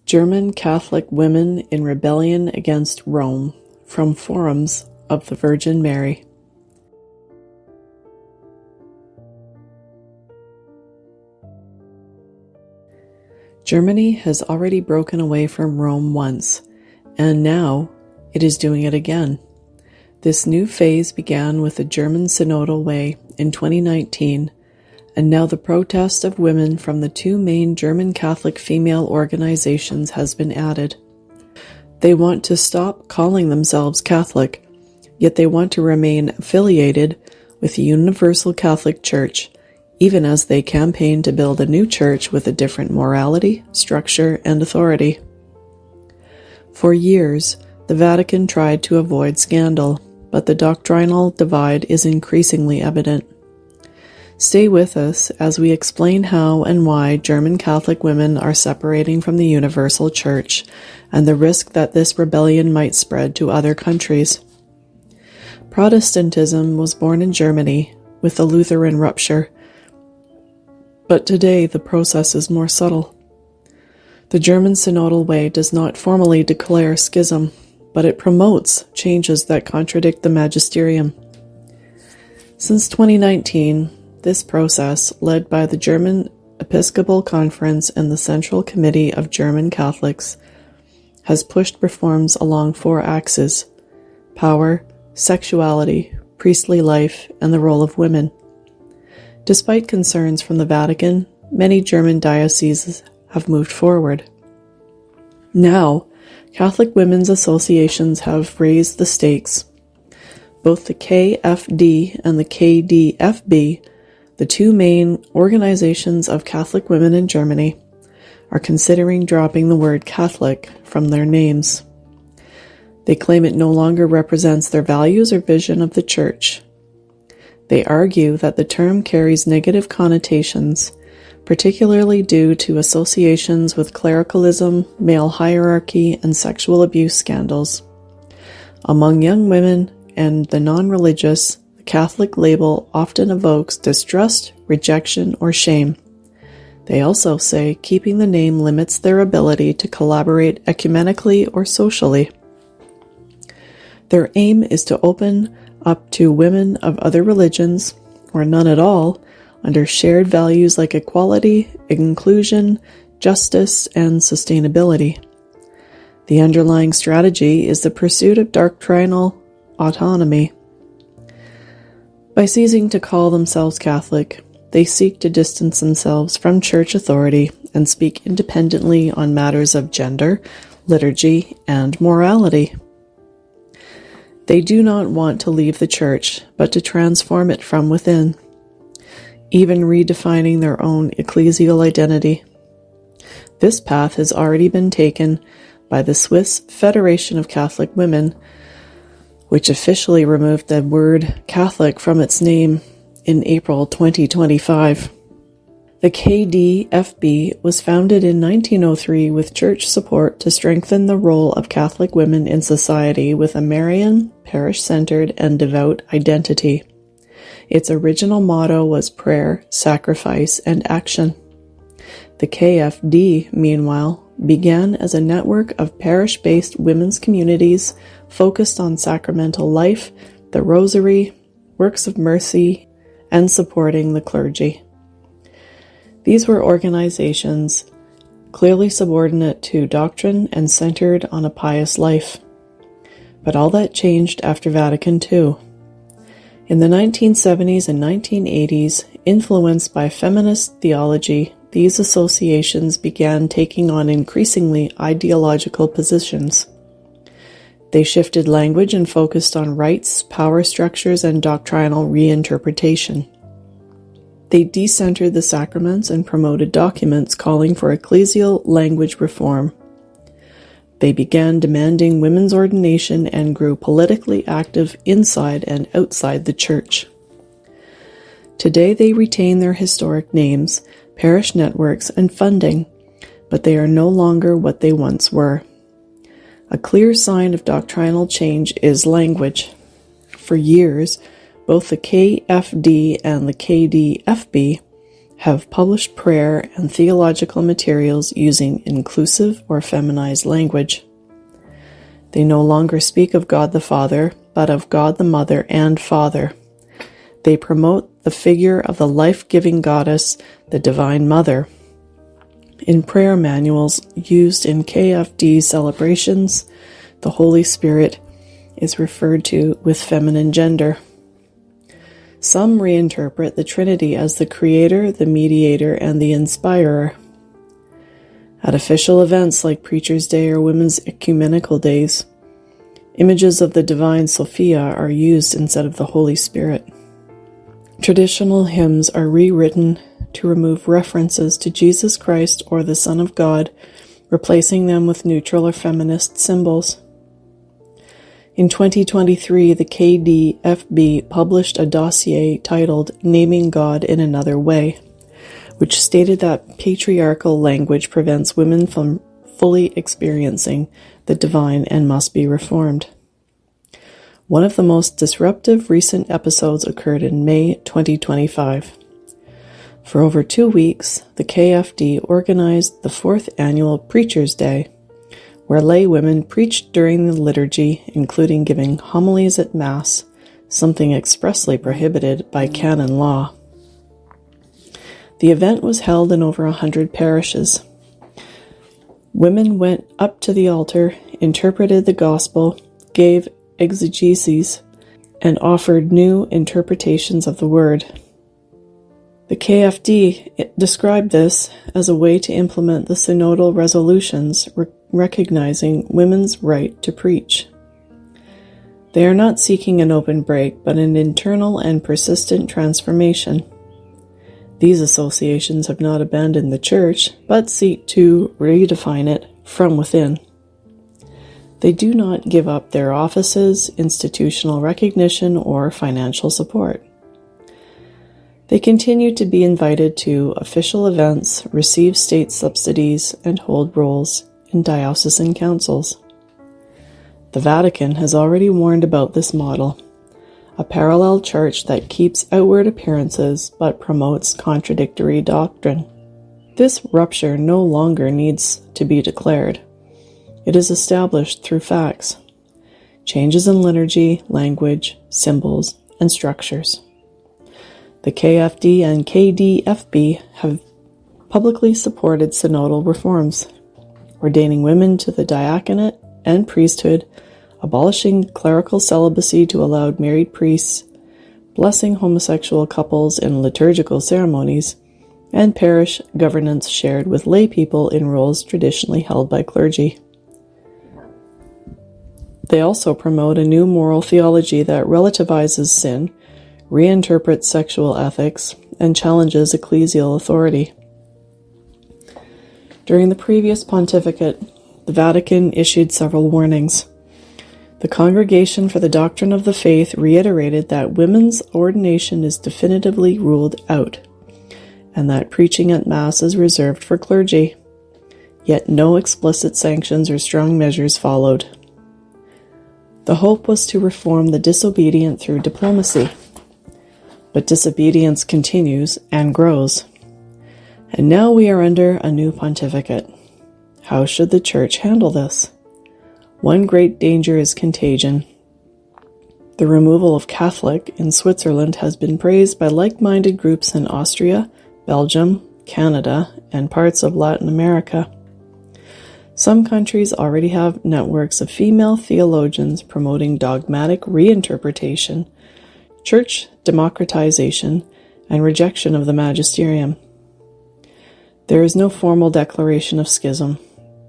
German Catholic Women in Rebellion Against Rome, from Forums of the Virgin Mary. Germany has already broken away from Rome once, and now it is doing it again. This new phase began with the German Synodal Way in 2019, and now the protest of women from the two main German Catholic female organizations has been added. They want to stop calling themselves Catholic, yet they want to remain affiliated with the Universal Catholic Church, even as they campaign to build a new church with a different morality, structure, and authority. For years, the Vatican tried to avoid scandal, but the doctrinal divide is increasingly evident. Stay with us as we explain how and why German Catholic women are separating from the Universal Church and the risk that this rebellion might spread to other countries. Protestantism was born in Germany with the Lutheran rupture, but today the process is more subtle. The German Synodal Way does not formally declare schism, but it promotes changes that contradict the magisterium. Since 2019, this process, led by the German Episcopal Conference and the Central Committee of German Catholics, has pushed reforms along four axes: power, sexuality, priestly life, and the role of women. Despite concerns from the Vatican, many German dioceses have moved forward. Now, Catholic women's associations have raised the stakes. Both the KFD and the KDFB, the two main organizations of Catholic women in Germany, are considering dropping the word Catholic from their names. They claim it no longer represents their values or vision of the Church. They argue that the term carries negative connotations, particularly due to associations with clericalism, male hierarchy, and sexual abuse scandals. Among young women and the non-religious, the Catholic label often evokes distrust, rejection, or shame. They also say keeping the name limits their ability to collaborate ecumenically or socially. Their aim is to open up to women of other religions, or none at all, under shared values like equality, inclusion, justice, and sustainability. The underlying strategy is the pursuit of doctrinal autonomy. By ceasing to call themselves Catholic, they seek to distance themselves from church authority and speak independently on matters of gender, liturgy, and morality. They do not want to leave the church, but to transform it from within, even redefining their own ecclesial identity. This path has already been taken by the Swiss Federation of Catholic Women, which officially removed the word Catholic from its name in April 2025. The KDFB was founded in 1903 with church support to strengthen the role of Catholic women in society with a Marian, parish-centered, and devout identity. Its original motto was prayer, sacrifice, and action. The KFD, meanwhile, began as a network of parish-based women's communities focused on sacramental life, the rosary, works of mercy, and supporting the clergy. These were organizations clearly subordinate to doctrine and centered on a pious life. But all that changed after Vatican II. In the 1970s and 1980s, influenced by feminist theology, these associations began taking on increasingly ideological positions. They shifted language and focused on rites, power structures, and doctrinal reinterpretation. They decentered the sacraments and promoted documents calling for ecclesial language reform. They began demanding women's ordination and grew politically active inside and outside the church. Today they retain their historic names, parish networks, and funding, but they are no longer what they once were. A clear sign of doctrinal change is language. For years, both the KFD and the KDFB have published prayer and theological materials using inclusive or feminized language. They no longer speak of God the Father, but of God the Mother and Father. They promote the figure of the life-giving goddess, the Divine Mother. In prayer manuals used in KFD celebrations, the Holy Spirit is referred to with feminine gender. Some reinterpret the Trinity as the Creator, the Mediator, and the Inspirer. At official events like Preacher's Day or Women's Ecumenical Days, images of the Divine Sophia are used instead of the Holy Spirit. Traditional hymns are rewritten to remove references to Jesus Christ or the Son of God, replacing them with neutral or feminist symbols. In 2023, the KDFB published a dossier titled Naming God in Another Way, which stated that patriarchal language prevents women from fully experiencing the divine and must be reformed. One of the most disruptive recent episodes occurred in May 2025. For over 2 weeks, the KFD organized the 4th annual Preacher's Day, where lay women preached during the liturgy, including giving homilies at Mass, something expressly prohibited by canon law. The event was held in over 100 parishes. Women went up to the altar, interpreted the Gospel, gave exegeses, and offered new interpretations of the Word. The KFD described this as a way to implement the synodal resolutions recognizing women's right to preach. They are not seeking an open break, but an internal and persistent transformation. These associations have not abandoned the Church, but seek to redefine it from within. They do not give up their offices, institutional recognition, or financial support. They continue to be invited to official events, receive state subsidies, and hold roles in diocesan councils. The Vatican has already warned about this model, a parallel church that keeps outward appearances but promotes contradictory doctrine. This rupture no longer needs to be declared. It is established through facts, changes in liturgy, language, symbols, and structures. The KFD and KDFB have publicly supported synodal reforms, ordaining women to the diaconate and priesthood, abolishing clerical celibacy to allow married priests, blessing homosexual couples in liturgical ceremonies, and parish governance shared with lay people in roles traditionally held by clergy. They also promote a new moral theology that relativizes sin, reinterprets sexual ethics, and challenges ecclesial authority. During the previous pontificate, the Vatican issued several warnings. The Congregation for the Doctrine of the Faith reiterated that women's ordination is definitively ruled out, and that preaching at Mass is reserved for clergy, yet no explicit sanctions or strong measures followed. The hope was to reform the disobedient through diplomacy, but disobedience continues and grows. And now we are under a new pontificate. How should the Church handle this? One great danger is contagion. The removal of Catholic in Switzerland has been praised by like-minded groups in Austria, Belgium, Canada, and parts of Latin America. Some countries already have networks of female theologians promoting dogmatic reinterpretation, church democratization, and rejection of the magisterium. There is no formal declaration of schism,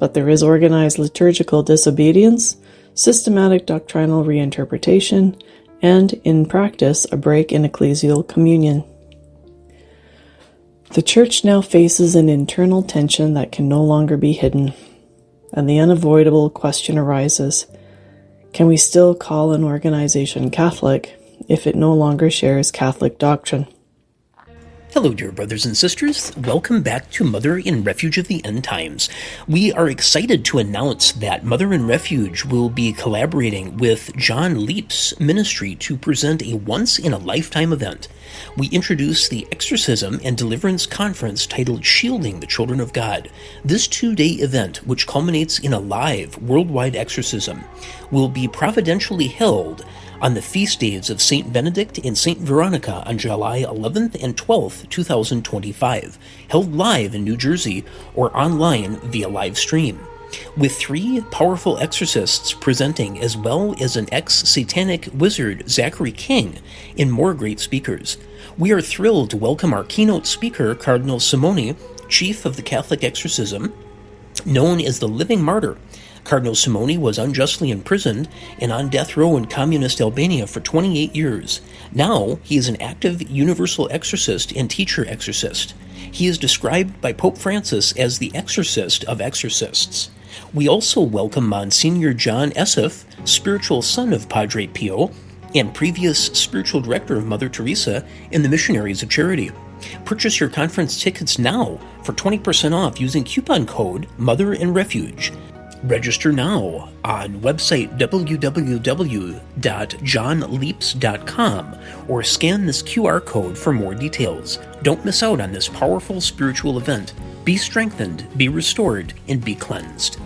but there is organized liturgical disobedience, systematic doctrinal reinterpretation, and, in practice, a break in ecclesial communion. The Church now faces an internal tension that can no longer be hidden, and the unavoidable question arises, can we still call an organization Catholic if it no longer shares Catholic doctrine? Hello, dear brothers and sisters. Welcome back to Mother in Refuge of the End Times. We are excited to announce that Mother in Refuge will be collaborating with John Leap's ministry to present a once-in-a-lifetime event. We introduce the Exorcism and Deliverance Conference titled Shielding the Children of God. This 2-day event, which culminates in a live worldwide exorcism, will be providentially held on the feast days of St. Benedict and St. Veronica on July 11th and 12th, 2025, held live in New Jersey or online via live stream, with 3 powerful exorcists presenting, as well as an ex-satanic wizard, Zachary King, and more great speakers. We are thrilled to welcome our keynote speaker, Cardinal Simoni, Chief of the Catholic Exorcism, known as the Living Martyr. Cardinal Simoni was unjustly imprisoned and on death row in communist Albania for 28 years. Now, he is an active universal exorcist and teacher exorcist. He is described by Pope Francis as the exorcist of exorcists. We also welcome Monsignor John Esseff, spiritual son of Padre Pio, and previous spiritual director of Mother Teresa and the Missionaries of Charity. Purchase your conference tickets now for 20% off using coupon code Mother in Refuge. Register now on website www.johnleaps.com or scan this QR code for more details. Don't miss out on this powerful spiritual event. Be strengthened, be restored, and be cleansed.